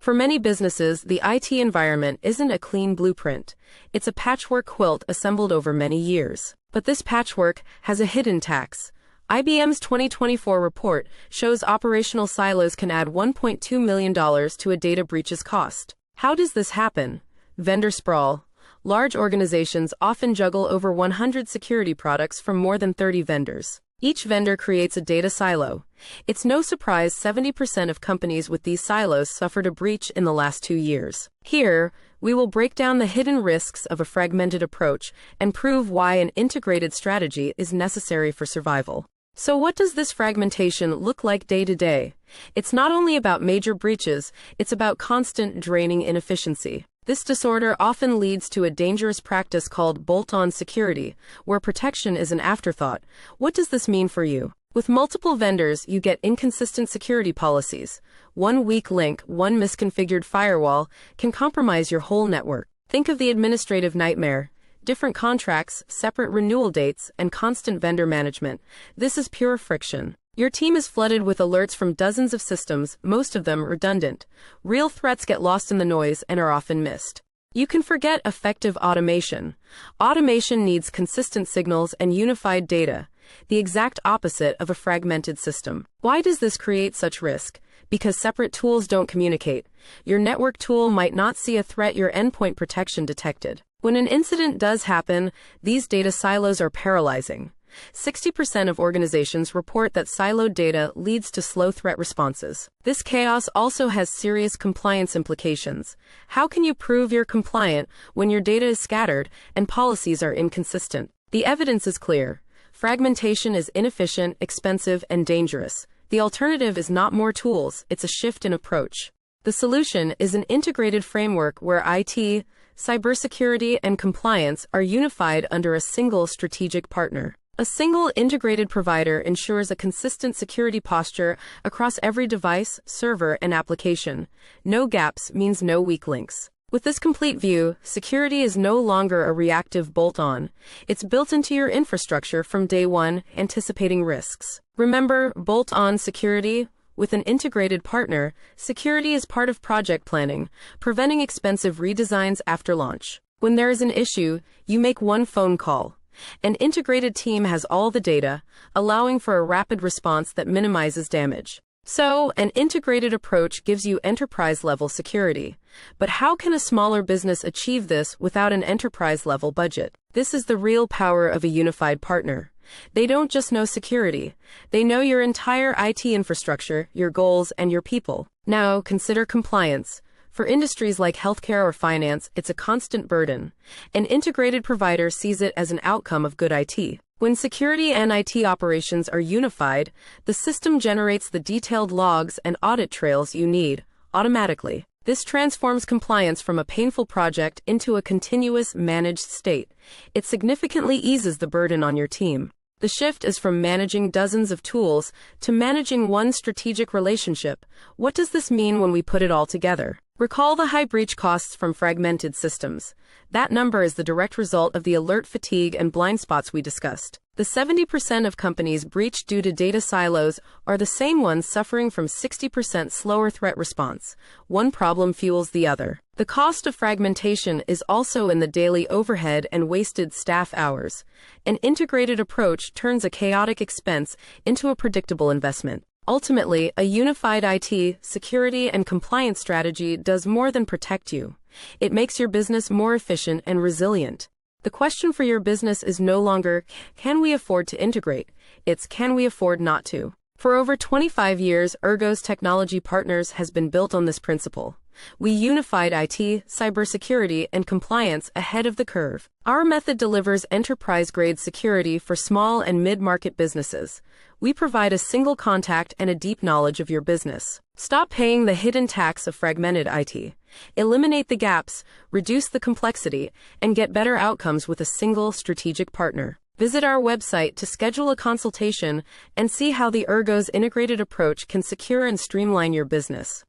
For many businesses, the IT environment isn't a clean blueprint. It's a patchwork quilt assembled over many years. But this patchwork has a hidden tax. IBM's 2024 report shows operational silos can add $1.2 million to a data breach's cost. How does this happen? Vendor sprawl. Large organizations often juggle over 100 security products from more than 30 vendors. Each vendor creates a data silo. It's no surprise 70% of companies with these silos suffered a breach in the last 2 years. Here, we will break down the hidden risks of a fragmented approach and prove why an integrated strategy is necessary for survival. So what does this fragmentation look like day to day? It's not only about major breaches, it's about constant draining inefficiency. This disorder often leads to a dangerous practice called bolt-on security, where protection is an afterthought. What does this mean for you? With multiple vendors, you get inconsistent security policies. One weak link, one misconfigured firewall, can compromise your whole network. Think of the administrative nightmare. Different contracts, separate renewal dates, and constant vendor management. This is pure friction. Your team is flooded with alerts from dozens of systems, most of them redundant. Real threats get lost in the noise and are often missed. You can forget effective automation. Automation needs consistent signals and unified data, the exact opposite of a fragmented system. Why does this create such risk? Because separate tools don't communicate. Your network tool might not see a threat your endpoint protection detected. When an incident does happen, these data silos are paralyzing. 60% of organizations report that siloed data leads to slow threat responses. This chaos also has serious compliance implications. How can you prove you're compliant when your data is scattered and policies are inconsistent? The evidence is clear. Fragmentation is inefficient, expensive, and dangerous. The alternative is not more tools, it's a shift in approach. The solution is an integrated framework where IT, cybersecurity, and compliance are unified under a single strategic partner. A single integrated provider ensures a consistent security posture across every device, server, and application. No gaps means no weak links. With this complete view, security is no longer a reactive bolt-on. It's built into your infrastructure from day one, anticipating risks. Remember, bolt-on security? With an integrated partner, security is part of project planning, preventing expensive redesigns after launch. When there is an issue, you make one phone call. An integrated team has all the data, allowing for a rapid response that minimizes damage. So, an integrated approach gives you enterprise-level security. But how can a smaller business achieve this without an enterprise-level budget? This is the real power of a unified partner. They don't just know security. They know your entire IT infrastructure, your goals, and your people. Now, consider compliance. For industries like healthcare or finance, it's a constant burden. An integrated provider sees it as an outcome of good IT. When security and IT operations are unified, the system generates the detailed logs and audit trails you need, automatically. This transforms compliance from a painful project into a continuous, managed state. It significantly eases the burden on your team. The shift is from managing dozens of tools to managing one strategic relationship. What does this mean when we put it all together? Recall the high breach costs from fragmented systems. That number is the direct result of the alert fatigue and blind spots we discussed. The 70% of companies breached due to data silos are the same ones suffering from 60% slower threat response. One problem fuels the other. The cost of fragmentation is also in the daily overhead and wasted staff hours. An integrated approach turns a chaotic expense into a predictable investment. Ultimately, a unified IT, security, and compliance strategy does more than protect you. It makes your business more efficient and resilient. The question for your business is no longer, can we afford to integrate? It's, can we afford not to? For over 25 years, Ergo's Technology Partners has been built on this principle. We unified IT, cybersecurity, and compliance ahead of the curve. Our method delivers enterprise-grade security for small and mid-market businesses. We provide a single contact and a deep knowledge of your business. Stop paying the hidden tax of fragmented IT. Eliminate the gaps, reduce the complexity, and get better outcomes with a single strategic partner. Visit our website to schedule a consultation and see how the Ergo's integrated approach can secure and streamline your business.